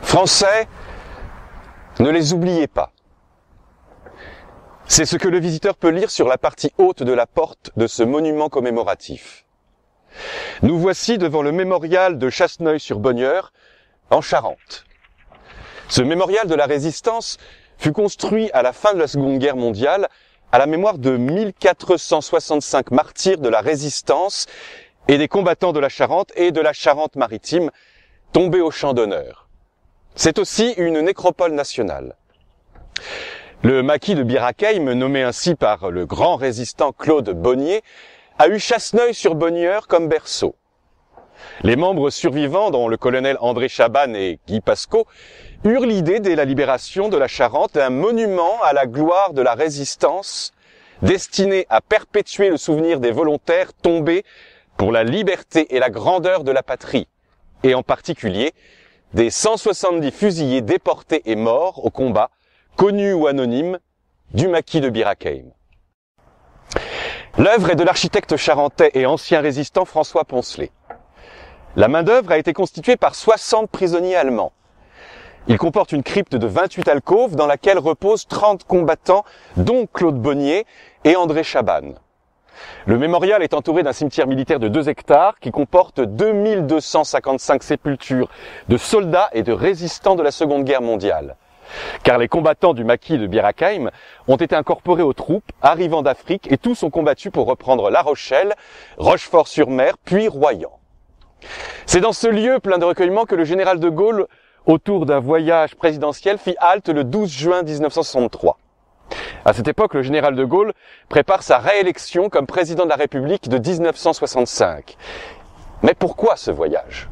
Français, ne les oubliez pas. C'est ce que le visiteur peut lire sur la partie haute de la porte de ce monument commémoratif. Nous voici devant le mémorial de Chasseneuil-sur-Bonnieure, en Charente. Ce mémorial de la Résistance fut construit à la fin de la Seconde Guerre mondiale à la mémoire de 1465 martyrs de la Résistance et des combattants de la Charente et de la Charente-Maritime tombés au champ d'honneur. C'est aussi une nécropole nationale. Le maquis de Bir Hakeim, nommé ainsi par le grand résistant Claude Bonnier, a eu Chasseneuil-sur-Bonnieure comme berceau. Les membres survivants, dont le colonel André Chabannes et Guy Pascot, eurent l'idée dès la libération de la Charente d'un monument à la gloire de la Résistance, destiné à perpétuer le souvenir des volontaires tombés pour la liberté et la grandeur de la patrie, et en particulier des 170 fusillés déportés et morts au combat, connus ou anonymes, du maquis de Bir Hakeim. L'œuvre est de l'architecte charentais et ancien résistant François Poncelet. La main-d'œuvre a été constituée par 60 prisonniers allemands. Il comporte une crypte de 28 alcôves dans laquelle reposent 30 combattants, dont Claude Bonnier et André Chabannes. Le mémorial est entouré d'un cimetière militaire de 2 hectares qui comporte 2255 sépultures de soldats et de résistants de la Seconde Guerre mondiale. Car les combattants du maquis de Bir Hakeim ont été incorporés aux troupes arrivant d'Afrique et tous ont combattu pour reprendre La Rochelle, Rochefort-sur-Mer, puis Royan. C'est dans ce lieu plein de recueillement que le général de Gaulle, autour d'un voyage présidentiel, fit halte le 12 juin 1963. À cette époque, le général de Gaulle prépare sa réélection comme président de la République de 1965. Mais pourquoi ce voyage ?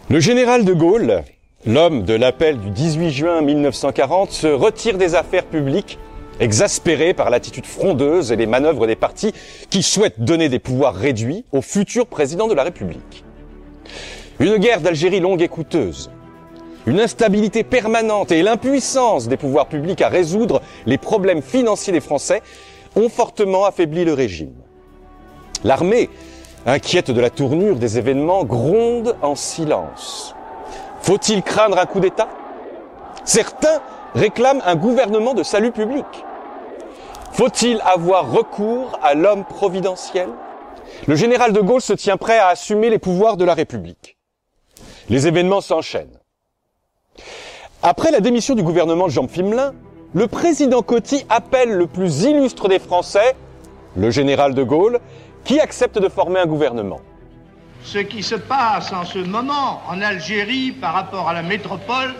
Le général de Gaulle, l'homme de l'appel du 18 juin 1940, se retire des affaires publiques, exaspéré par l'attitude frondeuse et les manœuvres des partis qui souhaitent donner des pouvoirs réduits au futur président de la République. Une guerre d'Algérie longue et coûteuse, une instabilité permanente et l'impuissance des pouvoirs publics à résoudre les problèmes financiers des Français ont fortement affaibli le régime. L'armée, inquiète de la tournure des événements, gronde en silence. Faut-il craindre un coup d'État ? Certains réclament un gouvernement de salut public. Faut-il avoir recours à l'homme providentiel ? Le général de Gaulle se tient prêt à assumer les pouvoirs de la République. Les événements s'enchaînent. Après la démission du gouvernement de Jean Fimelin, le président Coty appelle le plus illustre des Français, le général de Gaulle, qui accepte de former un gouvernement. Ce qui se passe en ce moment en Algérie par rapport à la métropole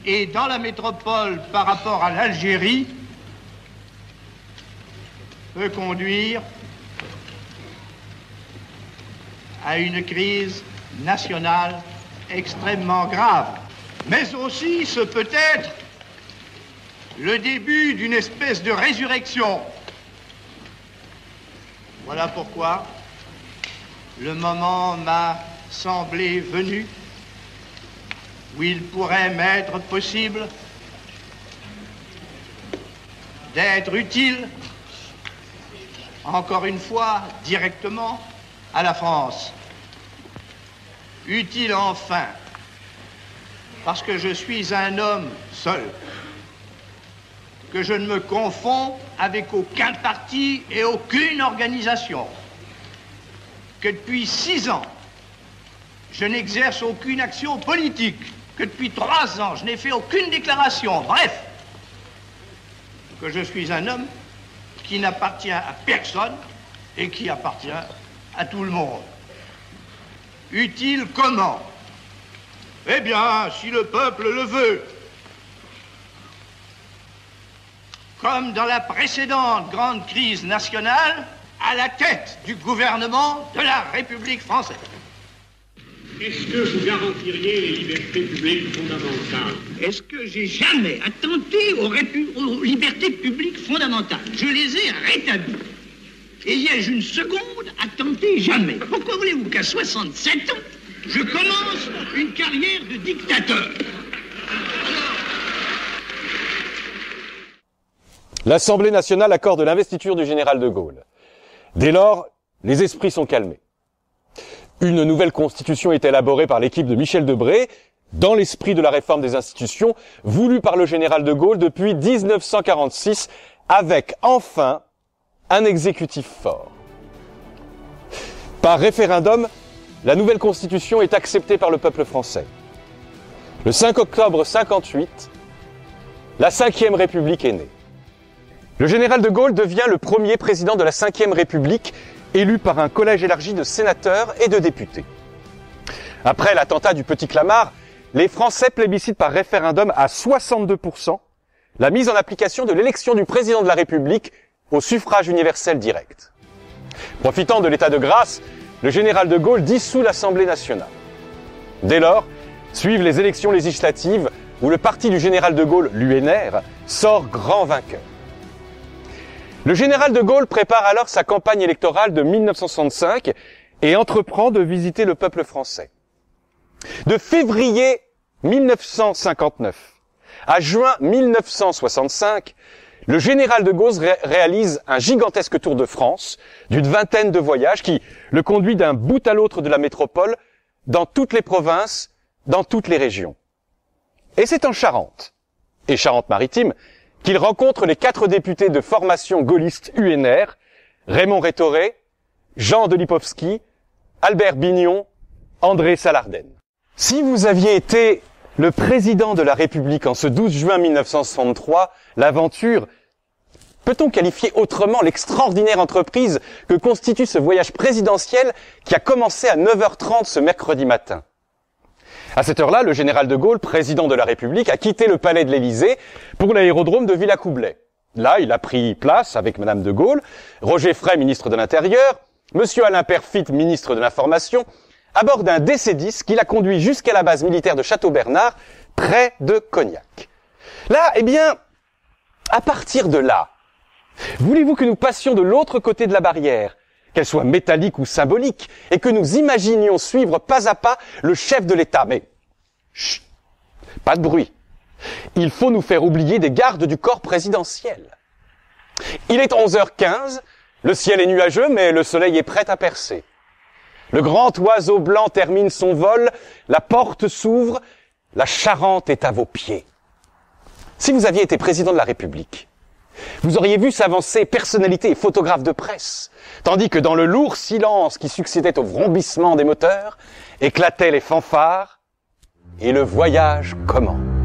et dans la métropole par rapport à l'Algérie peut conduire à une crise nationale extrêmement grave. Mais aussi ce peut être le début d'une espèce de résurrection. Voilà pourquoi le moment m'a semblé venu où il pourrait m'être possible d'être utile, encore une fois, directement à la France. Utile enfin, parce que je suis un homme seul, que je ne me confonds avec aucun parti et aucune organisation, que depuis 6 ans, je n'exerce aucune action politique, que depuis 3 ans, je n'ai fait aucune déclaration, bref, que je suis un homme qui n'appartient à personne et qui appartient à tout le monde. Utile comment? Eh bien, si le peuple le veut. Comme dans la précédente grande crise nationale, à la tête du gouvernement de la République française. Est-ce que vous garantiriez les libertés publiques fondamentales? Est-ce que j'ai jamais attenté aux libertés publiques fondamentales? Je les ai rétablies. Et y ai-je une seconde à tenté, jamais. Pourquoi voulez-vous qu'à 67 ans, je commence une carrière de dictateur? L'Assemblée nationale accorde l'investiture du général de Gaulle. Dès lors, les esprits sont calmés. Une nouvelle constitution est élaborée par l'équipe de Michel Debré, dans l'esprit de la réforme des institutions, voulue par le général de Gaulle depuis 1946, avec enfin un exécutif fort. Par référendum, la nouvelle constitution est acceptée par le peuple français. Le 5 octobre 58, la Ve République est née. Le général de Gaulle devient le premier président de la Ve République, élu par un collège élargi de sénateurs et de députés. Après l'attentat du Petit Clamart, les Français plébiscitent par référendum à 62% la mise en application de l'élection du président de la République au suffrage universel direct. Profitant de l'état de grâce, le général de Gaulle dissout l'Assemblée nationale. Dès lors, suivent les élections législatives où le parti du général de Gaulle, l'UNR, sort grand vainqueur. Le général de Gaulle prépare alors sa campagne électorale de 1965 et entreprend de visiter le peuple français. De février 1959 à juin 1965, le général de Gaulle réalise un gigantesque tour de France d'une vingtaine de voyages qui le conduit d'un bout à l'autre de la métropole, dans toutes les provinces, dans toutes les régions. Et c'est en Charente, et Charente-Maritime, qu'il rencontre les 4 députés de formation gaulliste UNR, Raymond Rétoré, Jean de Lipovski, Albert Bignon, André Salardenne. Si vous aviez été le président de la République en ce 12 juin 1963, l'aventure, peut-on qualifier autrement l'extraordinaire entreprise que constitue ce voyage présidentiel qui a commencé à 9h30 ce mercredi matin? À cette heure-là, le général de Gaulle, président de la République, a quitté le palais de l'Élysée pour l'aérodrome de Villacoublay. Là, il a pris place avec Madame de Gaulle, Roger Frey, ministre de l'Intérieur, Monsieur Alain Peyrefitte, ministre de l'Information, à bord d'un DC-10 qui l'a conduit jusqu'à la base militaire de Château-Bernard, près de Cognac. Là, eh bien, à partir de là, voulez-vous que nous passions de l'autre côté de la barrière, qu'elle soit métallique ou symbolique, et que nous imaginions suivre pas à pas le chef de l'État? Mais, chut, pas de bruit. Il faut nous faire oublier des gardes du corps présidentiel. Il est 11h15, le ciel est nuageux, mais le soleil est prêt à percer. Le grand oiseau blanc termine son vol, la porte s'ouvre, la Charente est à vos pieds. Si vous aviez été président de la République, vous auriez vu s'avancer personnalités et photographes de presse, tandis que dans le lourd silence qui succédait au vrombissement des moteurs, éclataient les fanfares, et le voyage commence.